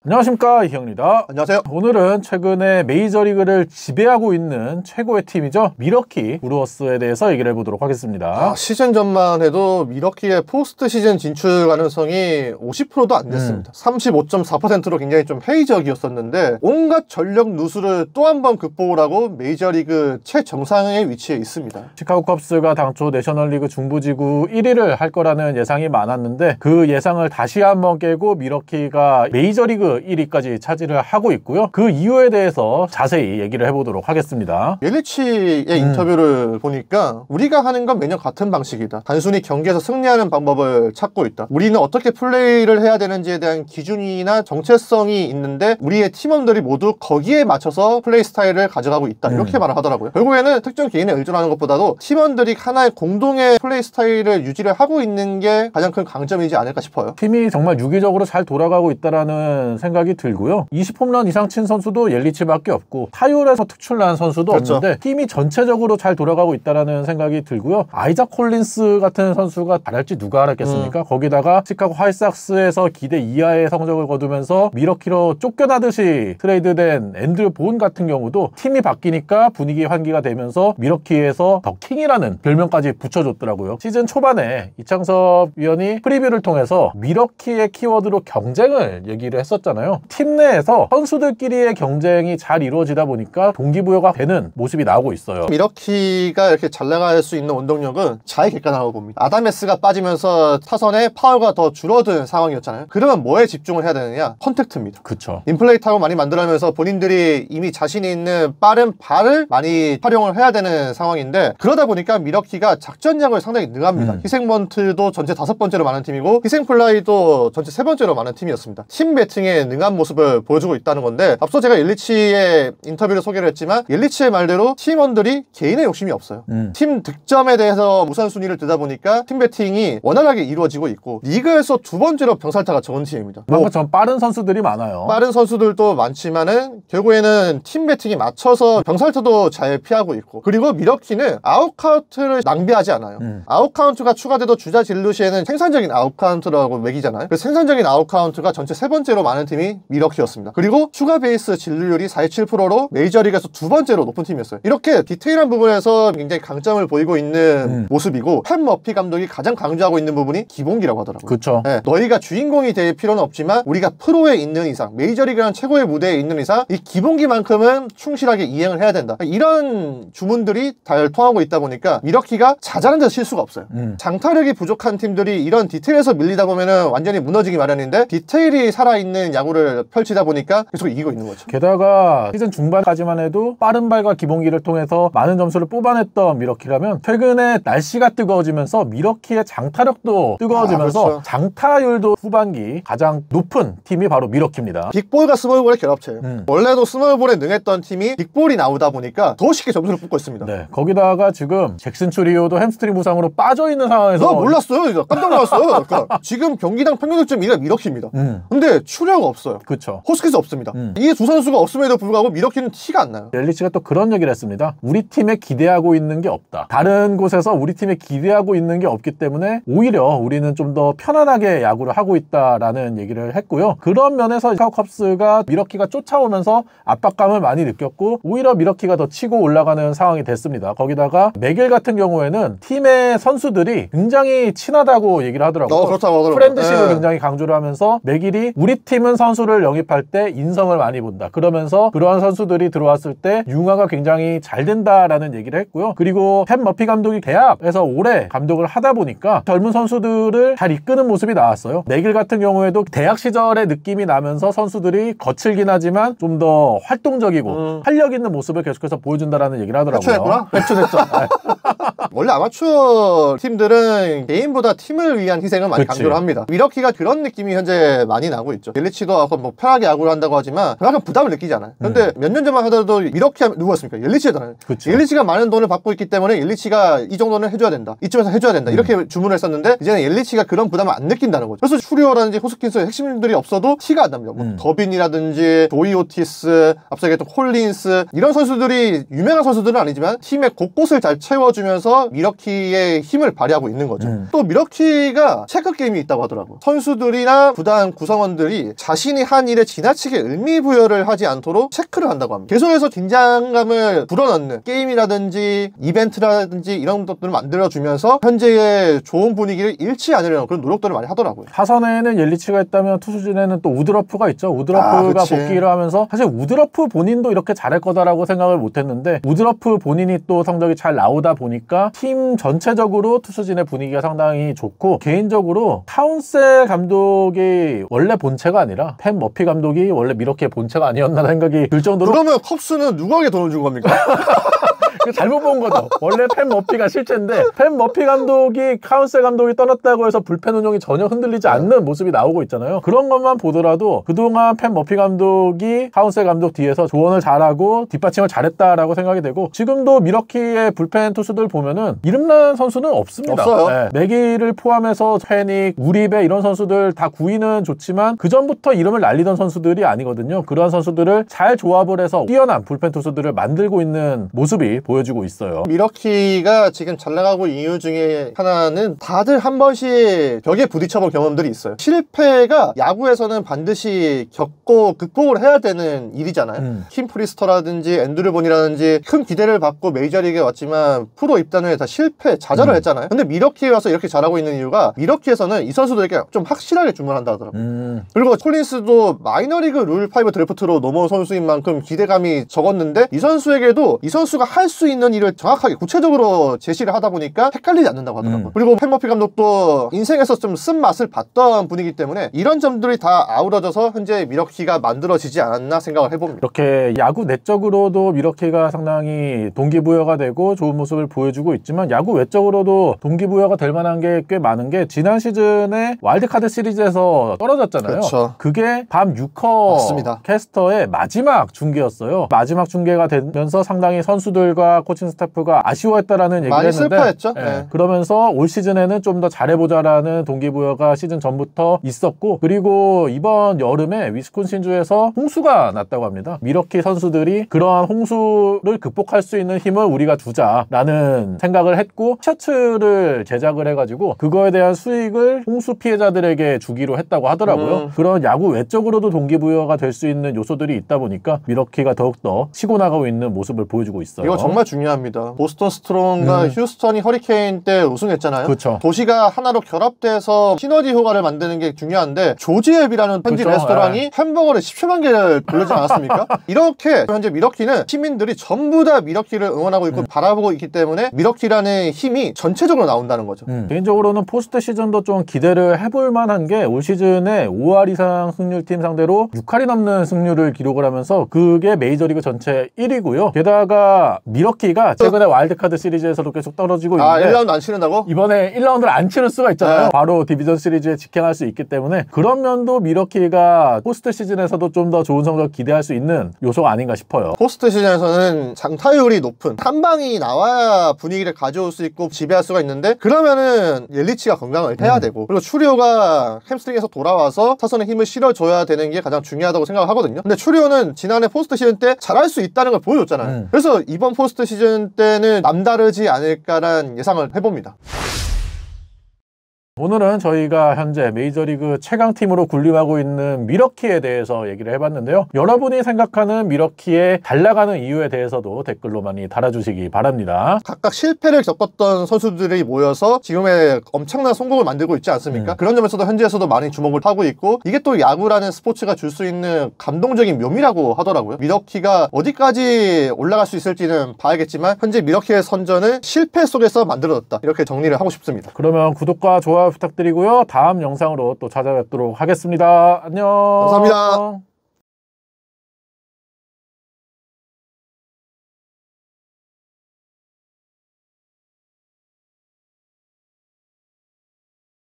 안녕하십니까, 이형입니다. 안녕하세요. 오늘은 최근에 메이저리그를 지배하고 있는 최고의 팀이죠, 미러키 브루어스에 대해서 얘기를 해보도록 하겠습니다. 시즌 전만 해도 미러키의 포스트 시즌 진출 가능성이 50%도 안 됐습니다. 35.4%로 굉장히 좀 회의적이었었는데 온갖 전력 누수를 또 한 번 극복을 하고 메이저리그 최정상의 위치에 있습니다. 시카고 컵스가 당초 내셔널리그 중부지구 1위를 할 거라는 예상이 많았는데 그 예상을 다시 한번 깨고 미러키가 메이저리그 1위까지 차지를 하고 있고요. 그 이유에 대해서 자세히 얘기를 해보도록 하겠습니다. 옐리치의 인터뷰를 보니까 우리가 하는 건 매년 같은 방식이다. 단순히 경기에서 승리하는 방법을 찾고 있다. 우리는 어떻게 플레이를 해야 되는지에 대한 기준이나 정체성이 있는데 우리의 팀원들이 모두 거기에 맞춰서 플레이 스타일을 가져가고 있다. 이렇게 말을 하더라고요. 결국에는 특정 개인에 의존하는 것보다도 팀원들이 하나의 공동의 플레이 스타일을 유지를 하고 있는 게 가장 큰 강점이지 않을까 싶어요. 팀이 정말 유기적으로 잘 돌아가고 있다라는 생각이 들고요. 20홈런 이상 친 선수도 옐리치밖에 없고 타율에서 특출난 선수도 그렇죠. 없는데 팀이 전체적으로 잘 돌아가고 있다라는 생각이 들고요. 아이작 콜린스 같은 선수가 잘할지 누가 알았겠습니까? 거기다가 시카고 화이트삭스에서 기대 이하의 성적을 거두면서 미러키로 쫓겨나듯이 트레이드된 앤드류 본 같은 경우도 팀이 바뀌니까 분위기 환기가 되면서 미러키에서 더 킹이라는 별명까지 붙여줬더라고요. 시즌 초반에 이창섭 위원이 프리뷰를 통해서 미러키의 키워드로 경쟁을 얘기를 했었잖아요. 팀 내에서 선수들끼리의 경쟁이 잘 이루어지다 보니까 동기부여가 되는 모습이 나오고 있어요. 미러키가 이렇게 잘 나갈 수 있는 원동력은 잘 객관화하고 봅니다. 아담에스가 빠지면서 타선의 파워가 더 줄어든 상황이었잖아요. 그러면 뭐에 집중을 해야 되느냐? 컨택트입니다. 그쵸. 인플레이 타고 많이 만들어내면서 본인들이 이미 자신이 있는 빠른 발을 많이 활용을 해야 되는 상황인데 그러다 보니까 미러키가 작전량을 상당히 능합니다. 희생번트도 전체 5번째로 많은 팀이고 희생플라이도 전체 3번째로 많은 팀이었습니다. 팀 배팅에 능한 모습을 보여주고 있다는 건데 앞서 제가 옐리치의 인터뷰를 소개를 했지만 옐리치의 말대로 팀원들이 개인의 욕심이 없어요. 팀 득점에 대해서 우선순위를 두다 보니까 팀 배팅이 원활하게 이루어지고 있고 리그에서 2번째로 병살타가 적은 팀입니다. 전 빠른 선수들이 많아요. 빠른 선수들도 많지만은 결국에는 팀 배팅이 맞춰서 병살타도 잘 피하고 있고 그리고 미러키는 아웃카운트를 낭비하지 않아요. 아웃카운트가 추가돼도 주자 진루 시에는 생산적인 아웃카운트라고 매기잖아요. 그 생산적인 아웃카운트가 전체 3번째로 많은 팀이 미러키였습니다. 그리고 추가 베이스 진루율이 47%로 메이저리그에서 2번째로 높은 팀이었어요. 이렇게 디테일한 부분에서 굉장히 강점을 보이고 있는 모습이고 팬 머피 감독이 가장 강조하고 있는 부분이 기본기라고 하더라고요. 그쵸. 네, 너희가 주인공이 될 필요는 없지만 우리가 프로에 있는 이상 메이저리그라는 최고의 무대에 있는 이상 이 기본기만큼은 충실하게 이행을 해야 된다. 이런 주문들이 잘 통하고 있다 보니까 미러키가 자잘한 데서 실수가 없어요. 장타력이 부족한 팀들이 이런 디테일에서 밀리다 보면은 완전히 무너지기 마련인데 디테일이 살아있는 야구를 펼치다 보니까 계속 이기고 있는 거죠. 게다가 시즌 중반까지만 해도 빠른 발과 기본기를 통해서 많은 점수를 뽑아냈던 미러키라면 최근에 날씨가 뜨거워지면서 미러키의 장타력도 뜨거워지면서 그렇죠. 장타율도 후반기 가장 높은 팀이 바로 미러키입니다. 빅볼과 스몰볼의 결합체예요. 원래도 스몰볼에 능했던 팀이 빅볼이 나오다 보니까 더 쉽게 점수를 뽑고 있습니다. 네, 거기다가 지금 잭슨 추리오도 햄스트링 부상으로 빠져있는 상황에서 몰랐어요. 이거 깜짝 놀랐어요. 그러니까 지금 경기당 평균 득점 1위가 미러키입니다. 근데 출혈가 없어요. 그쵸. 호스키스 없습니다. 이 두 선수가 없음에도 불구하고 미러키는 티가 안 나요. 옐리치가 또 그런 얘기를 했습니다. 우리 팀에 기대하고 있는 게 없다. 다른 곳에서 우리 팀에 기대하고 있는 게 없기 때문에 오히려 우리는 좀 더 편안하게 야구를 하고 있다라는 얘기를 했고요. 그런 면에서 시카고 컵스가 미러키가 쫓아오면서 압박감을 많이 느꼈고 오히려 미러키가 더 치고 올라가는 상황이 됐습니다. 거기다가 맥일 같은 경우에는 팀의 선수들이 굉장히 친하다고 얘기를 하더라고요. 그렇다고 하더라고요. 프렌드십을 굉장히 강조를 하면서 맥일이 우리 팀은 선수를 영입할 때 인성을 많이 본다. 그러면서 그러한 선수들이 들어왔을 때 융화가 굉장히 잘 된다라는 얘기를 했고요. 그리고 팬 머피 감독이 계약에서 오래 감독을 하다 보니까 젊은 선수들을 잘 이끄는 모습이 나왔어요. 맥일 같은 경우에도 대학 시절의 느낌이 나면서 선수들이 거칠긴 하지만 좀 더 활동적이고 활력 있는 모습을 계속해서 보여준다라는 얘기를 하더라고요. 회춘했죠. 원래 아마추어 팀들은 개인보다 팀을 위한 희생을 많이 강조를 합니다. 미러키가 그런 느낌이 현재 많이 나고 있죠. 옐리치도 아까 뭐 편하게 야구를 한다고 하지만 약간 부담을 느끼지 않아요. 근데 몇 년 전만 하더라도 미러키 하면 누구였습니까? 옐리치잖아요. 옐리치가 많은 돈을 받고 있기 때문에 옐리치가 이 정도는 해줘야 된다. 이쯤에서 해줘야 된다. 이렇게 주문을 했었는데 이제는 옐리치가 그런 부담을 안 느낀다는 거죠. 그래서 추리오라든지 호스킨스의 핵심들이 없어도 티가 안 납니다. 뭐 더빈이라든지 조이 오티스, 앞서 얘기했던 콜린스 이런 선수들이 유명한 선수들은 아니지만 팀의 곳곳을 잘 채워주면서 미러키의 힘을 발휘하고 있는 거죠. 또 미러키가 체크 게임이 있다고 하더라고. 선수들이나 구단 구성원들이 자신이 한 일에 지나치게 의미부여를 하지 않도록 체크를 한다고 합니다. 계속해서 긴장감을 불어넣는 게임이라든지 이벤트라든지 이런 것들을 만들어주면서 현재의 좋은 분위기를 잃지 않으려는 그런 노력들을 많이 하더라고요. 타선에는 옐리치가 있다면 투수진에는 또 우드러프가 있죠. 우드러프가 복귀를 하면서 사실 우드러프 본인도 이렇게 잘할 거다라고 생각을 못했는데 우드러프 본인이 또 성적이 잘 나오다 보니까 팀 전체적으로 투수진의 분위기가 상당히 좋고, 개인적으로 타운세 감독이 원래 본체가 아니라 팻 머피 감독이 원래 미러키의 본체가 아니었나 생각이 들 정도로. 그러면 컵스는 누구에게 돈을 준 겁니까? 잘못 본 거죠. 원래 팻 머피가 실체인데 팻 머피 감독이 카운세 감독이 떠났다고 해서 불펜 운용이 전혀 흔들리지 않는 모습이 나오고 있잖아요. 그런 것만 보더라도 그동안 팻 머피 감독이 카운세 감독 뒤에서 조언을 잘하고 뒷받침을 잘했다라고 생각이 되고, 지금도 미러키의 불펜 투수들 보면은 이름난 선수는 없습니다. 없어요. 네, 매기를 포함해서 페닉, 우리베 이런 선수들 다 구위는 좋지만 그 전부터 이름을 날리던 선수들이 아니거든요. 그러한 선수들을 잘 조합을 해서 뛰어난 불펜 투수들을 만들고 있는 모습이 보여지고 있어요. 미러키가 지금 잘 나가고 있는 이유 중에 하나는 다들 한 번씩 벽에 부딪혀본 경험들이 있어요. 실패가 야구에서는 반드시 겪고 극복을 해야 되는 일이잖아요. 킴 프리스터라든지 앤드류 본이라든지 큰 기대를 받고 메이저리그에 왔지만 프로 입단 후에 다 실패, 좌절을 했잖아요. 근데 미러키에 와서 이렇게 잘하고 있는 이유가 미러키에서는 이 선수들에게 좀 확실하게 주문한다 하더라고요. 그리고 콜린스도 마이너리그 룰5 드래프트로 넘어온 선수인 만큼 기대감이 적었는데, 이 선수에게도 이 선수가 할 수 있는 일을 정확하게 구체적으로 제시를 하다 보니까 헷갈리지 않는다고 하더라고요. 그리고 팻 머피 감독도 인생에서 좀 쓴맛을 봤던 분이기 때문에 이런 점들이 다 아우러져서 현재 미러키가 만들어지지 않았나 생각을 해봅니다. 이렇게 야구 내적으로도 미러키가 상당히 동기부여가 되고 좋은 모습을 보여주고 있지만, 야구 외적으로도 동기부여가 될 만한 게 꽤 많은 게, 지난 시즌에 와일드카드 시리즈에서 떨어졌잖아요. 그렇죠. 그게 밤 6커 맞습니다. 캐스터의 마지막 중계였어요. 마지막 중계가 되면서 상당히 선수들과 코칭 스태프가 아쉬워했다라는 얘기를 많이 했는데, 슬퍼했죠. 예, 네. 그러면서 올 시즌에는 좀 더 잘해보자라는 동기부여가 시즌 전부터 있었고, 그리고 이번 여름에 위스콘신주에서 홍수가 났다고 합니다. 미러키 선수들이 그러한 홍수를 극복할 수 있는 힘을 우리가 두자라는 생각을 했고, 셔츠를 제작을 해가지고 그거에 대한 수익을 홍수 피해자들에게 주기로 했다고 하더라고요. 그런 야구 외적으로도 동기부여가 될 수 있는 요소들이 있다 보니까 미러키가 더욱더 치고 나가고 있는 모습을 보여주고 있어요. 이거 정말 중요합니다. 보스턴 스트롱과 휴스턴이 허리케인 때 우승했잖아요. 그렇죠. 도시가 하나로 결합돼서 시너지 효과를 만드는 게 중요한데, 조지앱이라는 현지 그렇죠. 레스토랑이 햄버거를 17만 개를 돌리지 않았습니까? 이렇게 현재 미러키는 시민들이 전부 다 미러키를 응원하고 있고 바라보고 있기 때문에 미러키라는 힘이 전체적으로 나온다는 거죠. 개인적으로는 포스트 시즌도 좀 기대를 해볼 만한 게, 올 시즌에 5할 이상 승률팀 상대로 6할이 넘는 승률을 기록을 하면서 그게 메이저리그 전체 1위고요. 게다가 미러키가 최근에 와일드카드 시리즈에서도 계속 떨어지고 있는데 1라운드 안 치른다고? 이번에 1라운드를 안 치를 수가 있잖아요. 네. 바로 디비전 시리즈에 직행할 수 있기 때문에 그런 면도 미러키가 포스트 시즌에서도 좀 더 좋은 성적 기대할 수 있는 요소가 아닌가 싶어요. 포스트 시즌에서는 장타율이 높은 한 방이 나와야 분위기를 가져올 수 있고 지배할 수가 있는데, 그러면은 옐리치가 건강을 해야 되고, 그리고 추리오가 햄스트링에서 돌아와서 타선에 힘을 실어줘야 되는 게 가장 중요하다고 생각을 하거든요. 근데 추리오는 지난해 포스트 시즌 때 잘할 수 있다는 걸 보여줬잖아요. 그래서 이번 포스트 시즌 때는 남다르지 않을까라는 예상을 해봅니다. 오늘은 저희가 현재 메이저리그 최강팀으로 군림하고 있는 미러키에 대해서 얘기를 해봤는데요. 여러분이 생각하는 미러키의 잘 나가는 이유에 대해서도 댓글로 많이 달아주시기 바랍니다. 각각 실패를 겪었던 선수들이 모여서 지금의 엄청난 성공을 만들고 있지 않습니까? 그런 점에서도 현지에서도 많이 주목을 하고 있고, 이게 또 야구라는 스포츠가 줄 수 있는 감동적인 묘미라고 하더라고요. 미러키가 어디까지 올라갈 수 있을지는 봐야겠지만, 현재 미러키의 선전은 실패 속에서 만들어졌다, 이렇게 정리를 하고 싶습니다. 그러면 구독과 좋아요 부탁드리고요. 다음 영상으로 또 찾아뵙도록 하겠습니다. 안녕. 감사합니다.